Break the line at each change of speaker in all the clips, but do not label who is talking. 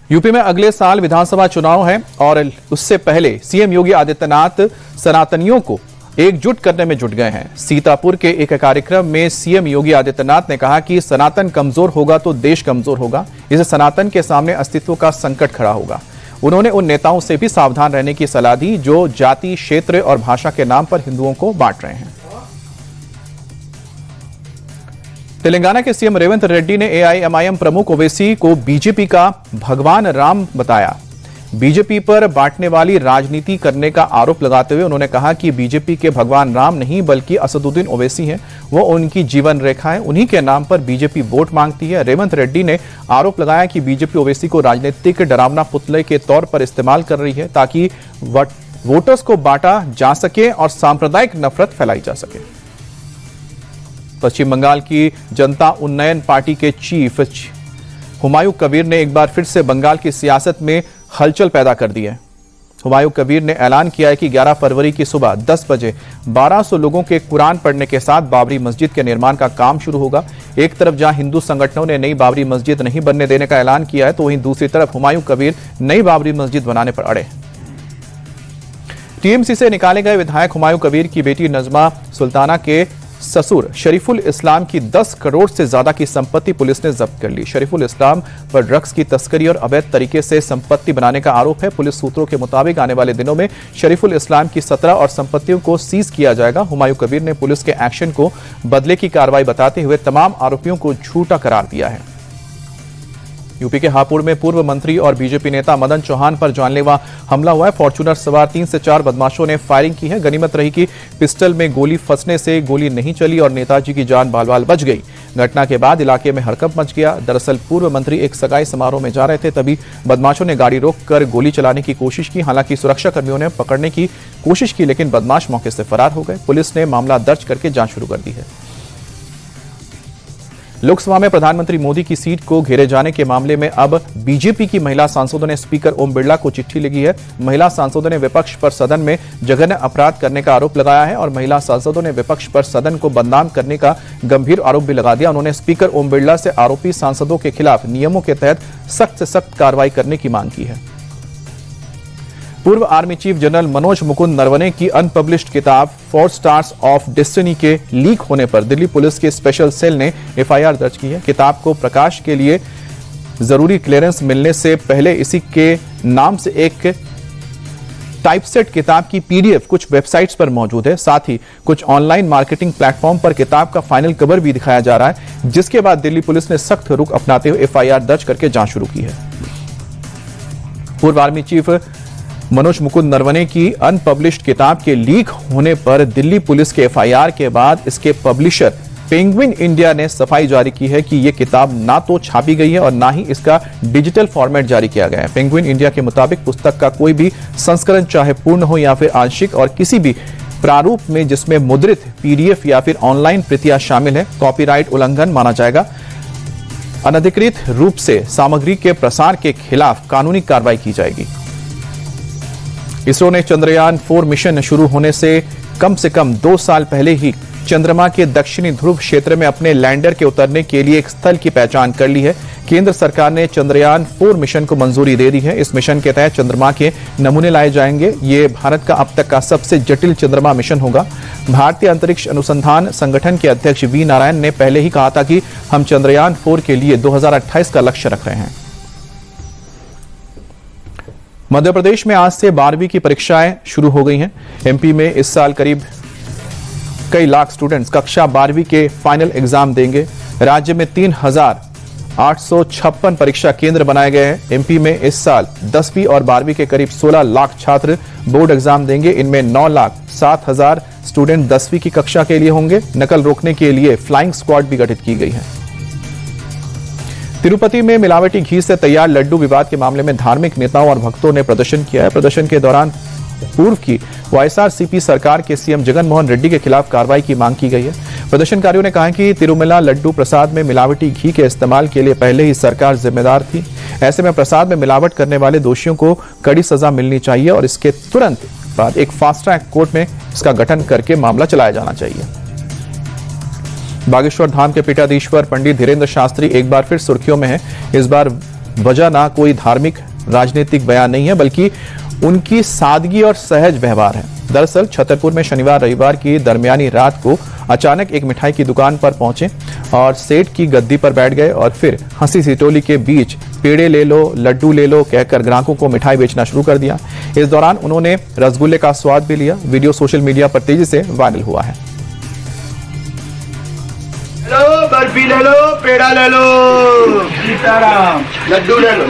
UP में अगले साल विधानसभा चुनाव है और उससे पहले सीएम योगी आदित्यनाथ सनातनियों को एकजुट करने में जुट गए हैं। सीतापुर के एक कार्यक्रम में सीएम योगी आदित्यनाथ ने कहा कि सनातन कमजोर होगा तो देश कमजोर होगा। इससे सनातन के सामने अस्तित्व का संकट खड़ा होगा। उन्होंने उन नेताओं से भी सावधान रहने की सलाह दी जो जाति, क्षेत्र और भाषा के नाम पर हिंदुओं को बांट रहे हैं। तेलंगाना के सीएम रेवंत रेड्डी ने एआईएमआईएम प्रमुख ओवैसी को बीजेपी का भगवान राम बताया। बीजेपी पर बांटने वाली राजनीति करने का आरोप लगाते हुए उन्होंने कहा कि बीजेपी के भगवान राम नहीं बल्कि असदुद्दीन ओवैसी हैं। वो उनकी जीवन रेखा है, उन्हीं के नाम पर बीजेपी वोट मांगती है। रेवंत रेड्डी ने आरोप लगाया कि बीजेपी ओवैसी को राजनीतिक डरावना पुतले के तौर पर इस्तेमाल कर रही है ताकि वोटर्स को बांटा जा सके और सांप्रदायिक नफरत फैलाई जा सके। पश्चिम बंगाल की जनता उन्नयन पार्टी के चीफ हुमायूं कबीर ने एक बार फिर से बंगाल की सियासत में हलचल पैदा कर दी है। हुमायूं कबीर ने ऐलान किया है कि 11 फरवरी की सुबह 10 बजे 1200 लोगों के कुरान पढ़ने के साथ बाबरी मस्जिद के निर्माण का काम शुरू होगा। एक तरफ जहां हिंदू संगठनों ने नई बाबरी मस्जिद नहीं बनने देने का ऐलान किया है, तो वहीं दूसरी तरफ हुमायूं कबीर नई बाबरी मस्जिद बनाने पर अड़े। टीएमसी से निकाले गए विधायक हुमायूं कबीर की बेटी नजमा सुल्ताना के ससुर शरीफुल इस्लाम की 10 करोड़ से ज्यादा की संपत्ति पुलिस ने जब्त कर ली। शरीफुल इस्लाम पर ड्रग्स की तस्करी और अवैध तरीके से संपत्ति बनाने का आरोप है। पुलिस सूत्रों के मुताबिक आने वाले दिनों में शरीफुल इस्लाम की 17 और संपत्तियों को सीज किया जाएगा। हुमायूं कबीर ने पुलिस के एक्शन को बदले की कार्रवाई बताते हुए तमाम आरोपियों को झूठा करार दिया है। यूपी के हापुड़ में पूर्व मंत्री और बीजेपी नेता मदन चौहान पर जानलेवा हमला हुआ है। फॉर्च्यूनर सवार 3 से 4 बदमाशों ने फायरिंग की है। गनीमत रही कि पिस्टल में गोली फंसने से गोली नहीं चली और नेताजी की जान बाल-बाल बच गई। घटना के बाद इलाके में हड़कंप मच गया। दरअसल पूर्व मंत्री एक सगाई समारोह में जा रहे थे, तभी बदमाशों ने गाड़ी रोककर गोली चलाने की कोशिश की। हालांकि सुरक्षा कर्मियों ने पकड़ने की कोशिश की, लेकिन बदमाश मौके से फरार हो गए। पुलिस ने मामला दर्ज करके जांच शुरू कर दी है। लोकसभा में प्रधानमंत्री मोदी की सीट को घेरे जाने के मामले में अब बीजेपी की महिला सांसदों ने स्पीकर ओम बिरला को चिट्ठी लिखी है। महिला सांसदों ने विपक्ष पर सदन में जघन्य अपराध करने का आरोप लगाया है और महिला सांसदों ने विपक्ष पर सदन को बदनाम करने का गंभीर आरोप भी लगा दिया। उन्होंने स्पीकर ओम बिरला से आरोपी सांसदों के खिलाफ नियमों के तहत सख्त से सख्त कार्रवाई करने की मांग की है। पूर्व army chief general Manoj Mukund Naravane की अनपब्लिश्ड किताब 4 स्टार्स ऑफ डेस्टिनी के लीक होने पर दिल्ली पुलिस के स्पेशल सेल ने एफआईआर दर्ज की है। किताब को प्रकाश के लिए जरूरी क्लियरेंस मिलने से पहले इसी के नाम से एक टाइपसेट किताब की पीडीएफ कुछ वेबसाइट्स पर मौजूद है। साथ ही कुछ ऑनलाइन मार्केटिंग प्लेटफॉर्म पर किताब का फाइनल कवर भी दिखाया जा रहा है, जिसके बाद दिल्ली पुलिस ने सख्त रुख अपनाते हुए एफआईआर दर्ज करके जांच शुरू की है। पूर्व आर्मी चीफ मनोज मुकुंद नरवणे की अनपब्लिश्ड किताब के लीक होने पर दिल्ली पुलिस के एफआईआर के बाद इसके पब्लिशर पेंगुइन इंडिया ने सफाई जारी की है कि यह किताब ना तो छापी गई है और ना ही इसका डिजिटल फॉर्मेट जारी किया गया है। पेंगुइन इंडिया के मुताबिक पुस्तक का कोई भी संस्करण, चाहे पूर्ण हो या फिर आंशिक, और किसी भी प्रारूप में जिसमें मुद्रित पीडीएफ या फिर ऑनलाइन प्रतियां शामिल है, कॉपीराइट उल्लंघन माना जाएगा। अनधिकृत रूप से सामग्री के प्रसार के खिलाफ कानूनी कार्रवाई की जाएगी। इसरो ने चंद्रयान 4 मिशन शुरू होने से कम 2 साल पहले ही चंद्रमा के दक्षिणी ध्रुव क्षेत्र में अपने लैंडर के उतरने के लिए एक स्थल की पहचान कर ली है। केंद्र सरकार ने चंद्रयान 4 मिशन को मंजूरी दे दी है। इस मिशन के तहत चंद्रमा के नमूने लाए जाएंगे। ये भारत का अब तक का सबसे जटिल चंद्रमा मिशन होगा। भारतीय अंतरिक्ष अनुसंधान संगठन के अध्यक्ष वी नारायण ने पहले ही कहा था कि हम चंद्रयान 4 के लिए 2028 का लक्ष्य रख रहे हैं। मध्य प्रदेश में आज से 12वीं की परीक्षाएं शुरू हो गई हैं। एमपी में इस साल करीब कई लाख स्टूडेंट्स कक्षा 12वीं के फाइनल एग्जाम देंगे। राज्य में 3,856 परीक्षा केंद्र बनाए गए हैं। एमपी में इस साल 10वीं और 12वीं के करीब 16 लाख छात्र बोर्ड एग्जाम देंगे। इनमें 9,07,000 स्टूडेंट 10वीं की कक्षा के लिए होंगे। नकल रोकने के लिए फ्लाइंग स्क्वाड भी गठित की गई है। तिरुपति में मिलावटी घी से तैयार लड्डू विवाद के मामले में धार्मिक नेताओं और भक्तों ने प्रदर्शन किया है। प्रदर्शन के दौरान पूर्व की वाईएसआरसीपी सरकार के सीएम जगन मोहन रेड्डी के खिलाफ कार्रवाई की मांग की गई है। प्रदर्शनकारियों ने कहा कि तिरुमला लड्डू प्रसाद में मिलावटी घी के इस्तेमाल के लिए पहले ही सरकार जिम्मेदार थी। ऐसे में प्रसाद में मिलावट करने वाले दोषियों को कड़ी सजा मिलनी चाहिए और इसके तुरंत बाद एक फास्ट ट्रैक कोर्ट में इसका गठन करके मामला चलाया जाना चाहिए। बागेश्वर धाम के पीठाधीश्वर पंडित धीरेन्द्र शास्त्री एक बार फिर सुर्खियों में है। इस बार वजह ना कोई धार्मिक राजनीतिक बयान नहीं है, बल्कि उनकी सादगी और सहज व्यवहार है। दरअसल छतरपुर में शनिवार रविवार की दरमियानी रात को अचानक एक मिठाई की दुकान पर पहुंचे और सेठ की गद्दी पर बैठ गए और फिर हंसी सिटोली के बीच पेड़े ले लो, लड्डू ले लो कहकर ग्राहकों को मिठाई बेचना शुरू कर दिया। इस दौरान उन्होंने रसगुल्ले का स्वाद भी लिया। वीडियो सोशल मीडिया पर तेजी से वायरल हुआ है।
लो, बर्फी ले लो, पेड़ा ले लो, सीताराम, लड्डू ले लो।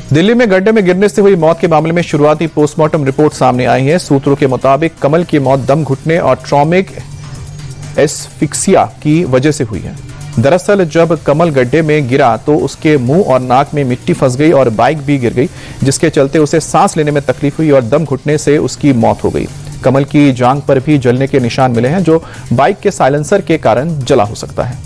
दिल्ली में गड्ढे में गिरने से हुई मौत के मामले में शुरुआती पोस्टमार्टम रिपोर्ट सामने आई है। सूत्रों के मुताबिक कमल की मौत दम घुटने और ट्रॉमिक एस्फिक्सिया की वजह से हुई है। दरअसल जब कमल गड्ढे में गिरा तो उसके मुंह और नाक में मिट्टी फंस गई और बाइक भी गिर गई, जिसके चलते उसे सांस लेने में तकलीफ हुई और दम घुटने से उसकी मौत हो गई। कमल की जांघ पर भी जलने के निशान मिले हैं, जो बाइक के साइलेंसर के कारण जला हो सकता है।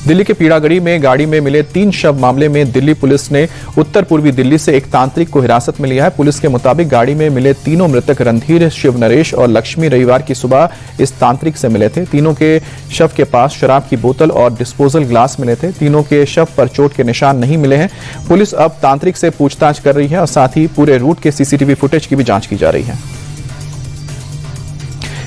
दिल्ली के पीड़ागढ़ी में गाड़ी में मिले 3 शव मामले में दिल्ली पुलिस ने उत्तर पूर्वी दिल्ली से एक तांत्रिक को हिरासत में लिया है। पुलिस के मुताबिक गाड़ी में मिले तीनों मृतक रणधीर, शिव नरेश और लक्ष्मी रविवार की सुबह इस तांत्रिक से मिले थे। तीनों के शव के पास शराब की बोतल और डिस्पोजल ग्लास मिले थे। तीनों के शव पर चोट के निशान नहीं मिले हैं। पुलिस अब तांत्रिक से पूछताछ कर रही है और साथ ही पूरे रूट के सीसीटीवी फुटेज की भी जांच की जा रही है।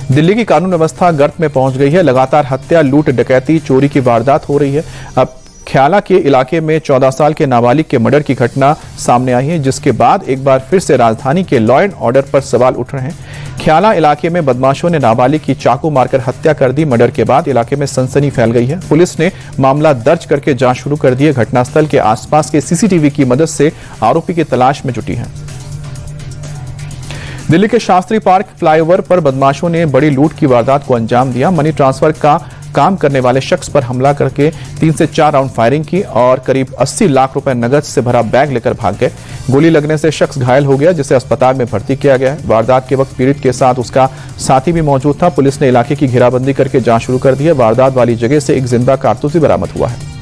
दिल्ली की कानून व्यवस्था गर्त में पहुंच गई है। लगातार हत्या, लूट, डकैती, चोरी की वारदात हो रही है। अब ख्याला के इलाके में 14 साल के नाबालिग के मर्डर की घटना सामने आई है, जिसके बाद एक बार फिर से राजधानी के लॉ एंड ऑर्डर पर सवाल उठ रहे हैं। ख्याला इलाके में बदमाशों ने नाबालिग की चाकू मारकर हत्या कर दी। मर्डर के बाद इलाके में सनसनी फैल गई है। पुलिस ने मामला दर्ज करके जांच शुरू कर दी है। घटनास्थल के आसपास के सीसीटीवी की मदद से आरोपी की तलाश में जुटी है। दिल्ली के शास्त्री पार्क फ्लाईओवर पर बदमाशों ने बड़ी लूट की वारदात को अंजाम दिया। मनी ट्रांसफर का काम करने वाले शख्स पर हमला करके 3 से 4 राउंड फायरिंग की और करीब 80 लाख रुपए नगद से भरा बैग लेकर भाग गए। गोली लगने से शख्स घायल हो गया, जिसे अस्पताल में भर्ती किया गया है। वारदात के वक्त पीड़ित के साथ उसका साथी भी मौजूद था। पुलिस ने इलाके की घेराबंदी करके जांच शुरू कर दी है। वारदात वाली जगह से एक जिंदा कारतूस भी बरामद हुआ है।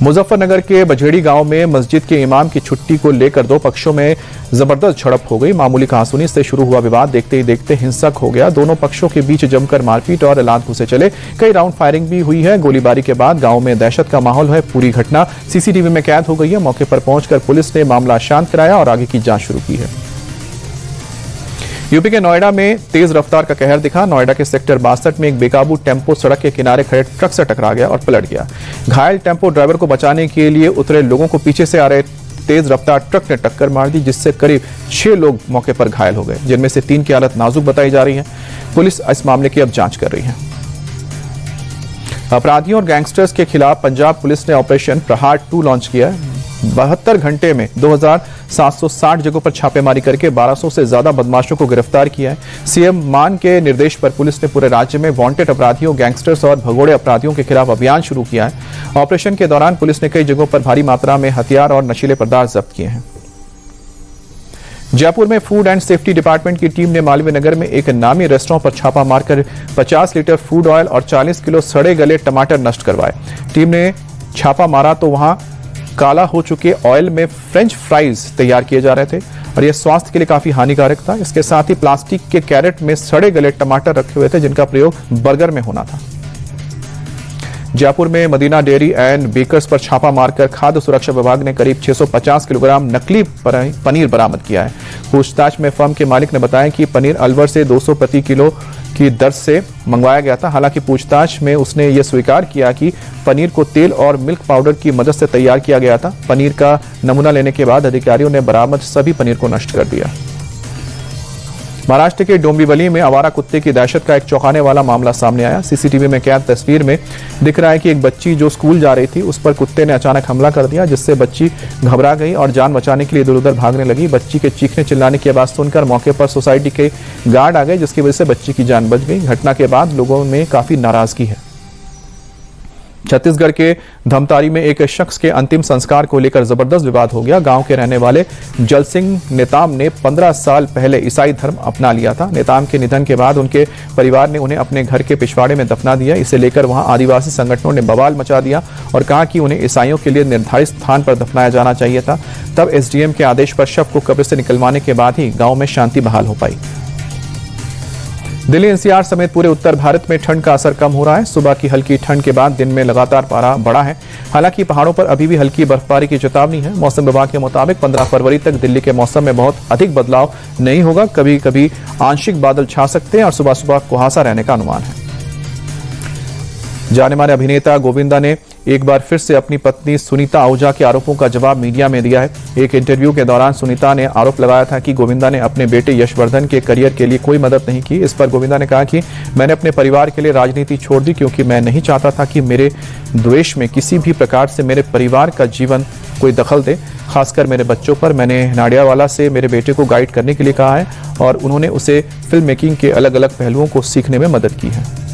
मुजफ्फरनगर के बझेड़ी गांव में मस्जिद के इमाम की छुट्टी को लेकर 2 पक्षों में जबरदस्त झड़प हो गई। मामूली कहासुनी से शुरू हुआ विवाद देखते ही देखते हिंसक हो गया। दोनों पक्षों के बीच जमकर मारपीट और लात घुसे चले। कई राउंड फायरिंग भी हुई है। गोलीबारी के बाद गांव में दहशत का माहौल है। पूरी घटना सीसीटीवी में कैद हो गई है। मौके पर पहुंचकर पुलिस ने मामला शांत कराया और आगे की जांच शुरू की है। यूपी के नोएडा में तेज रफ्तार का कहर दिखा। नोएडा के सेक्टर 62 में एक बेकाबू टेम्पो सड़क के किनारे खड़े ट्रक से टकरा गया और पलट गया। घायल टेम्पो ड्राइवर को बचाने के लिए उतरे लोगों को पीछे से आ रहे तेज रफ्तार ट्रक ने टक्कर मार दी, जिससे करीब 6 लोग मौके पर घायल हो गए, जिनमें से 3 की हालत नाजुक बताई जा रही है। पुलिस इस मामले की अब जांच कर रही है। अपराधियों और गैंगस्टर्स के खिलाफ पंजाब पुलिस ने ऑपरेशन प्रहार 2 लॉन्च किया है। 72 घंटे में 2760 जगहों पर छापेमारी करके 1200 से ज्यादा बदमाशों को गिरफ्तार किया है। सीएम मान के निर्देश पर पुलिस ने पूरे राज्य में वांटेड अपराधियों, गैंगस्टर्स और भगोड़े अपराधियों के खिलाफ अभियान शुरू किया है। ऑपरेशन के दौरान पुलिस ने कई जगहों पर भारी मात्रा में हथियार और नशीले पदार्थ जब्त किए हैं। जयपुर में फूड एंड सेफ्टी डिपार्टमेंट की टीम ने मालवीय नगर में एक नामी रेस्टोरेंट पर छापा मारकर 50 लीटर फूड ऑयल और 40 किलो सड़े गले टमाटर नष्ट करवाए। टीम ने छापा मारा तो वहां काला हो चुके ऑयल में फ्रेंच फ्राइज तैयार किए जा रहे थे और यह स्वास्थ्य के लिए काफी हानिकारक था। इसके साथ ही प्लास्टिक के कैरेट में सड़े गले टमाटर रखे हुए थे, जिनका प्रयोग बर्गर में होना था। जयपुर में मदीना डेयरी एंड बेकर्स पर छापा मारकर खाद्य सुरक्षा विभाग ने करीब 650 किलोग्राम नकली पनीर बरामद किया है। पूछताछ में फर्म के मालिक ने बताया कि पनीर अलवर से 200 प्रति किलो की दर से मंगवाया गया था। हालांकि पूछताछ में उसने यह स्वीकार किया कि पनीर को तेल और मिल्क पाउडर की मदद से तैयार किया गया था। पनीर का नमूना लेने के बाद अधिकारियों ने बरामद सभी पनीर को नष्ट कर दिया। महाराष्ट्र के डोंबिवली में आवारा कुत्ते की दहशत का एक चौंकाने वाला मामला सामने आया। सीसीटीवी में कैद तस्वीर में दिख रहा है कि एक बच्ची जो स्कूल जा रही थी, उस पर कुत्ते ने अचानक हमला कर दिया, जिससे बच्ची घबरा गई और जान बचाने के लिए इधर उधर भागने लगी। बच्ची के चीखने चिल्लाने की आवाज सुनकर मौके पर सोसाइटी के गार्ड आ गए, जिसकी वजह से बच्ची की जान बच गई। घटना के बाद लोगों में काफी नाराजगी है। छत्तीसगढ़ के धमतारी में एक शख्स के अंतिम संस्कार को लेकर जबरदस्त विवाद हो गया। गांव के रहने वाले जलसिंह नेताम ने 15 साल पहले ईसाई धर्म अपना लिया था। नेताम के निधन के बाद उनके परिवार ने उन्हें अपने घर के पिछवाड़े में दफना दिया। इसे लेकर वहां आदिवासी संगठनों ने बवाल मचा दिया और कहा कि उन्हें ईसाइयों के लिए निर्धारित स्थान पर दफनाया जाना चाहिए था। तब एसडीएम के आदेश पर शव को कब्र से निकलवाने के बाद ही गाँव में शांति बहाल हो पाई। दिल्ली एनसीआर समेत पूरे उत्तर भारत में ठंड का असर कम हो रहा है। सुबह की हल्की ठंड के बाद दिन में लगातार पारा बढ़ा है। हालांकि पहाड़ों पर अभी भी हल्की बर्फबारी की चेतावनी है। मौसम विभाग के मुताबिक 15 फरवरी तक दिल्ली के मौसम में बहुत अधिक बदलाव नहीं होगा। कभी कभी आंशिक बादल छा सकते हैं और सुबह सुबह कुहासा रहने का अनुमान है। जाने माने अभिनेता गोविंदा ने एक बार फिर से अपनी पत्नी सुनीता आहूजा के आरोपों का जवाब मीडिया में दिया है। एक इंटरव्यू के दौरान सुनीता ने आरोप लगाया था कि गोविंदा ने अपने बेटे यशवर्धन के करियर के लिए कोई मदद नहीं की। इस पर गोविंदा ने कहा कि मैंने अपने परिवार के लिए राजनीति छोड़ दी क्योंकि मैं नहीं चाहता था कि मेरे द्वेष में किसी भी प्रकार से मेरे परिवार का जीवन कोई दखल दे, खासकर मेरे बच्चों पर। मैंने नाडियावाला से मेरे बेटे को गाइड करने के लिए कहा है और उन्होंने उसे फिल्म मेकिंग के अलग अलग पहलुओं को सीखने में मदद की है।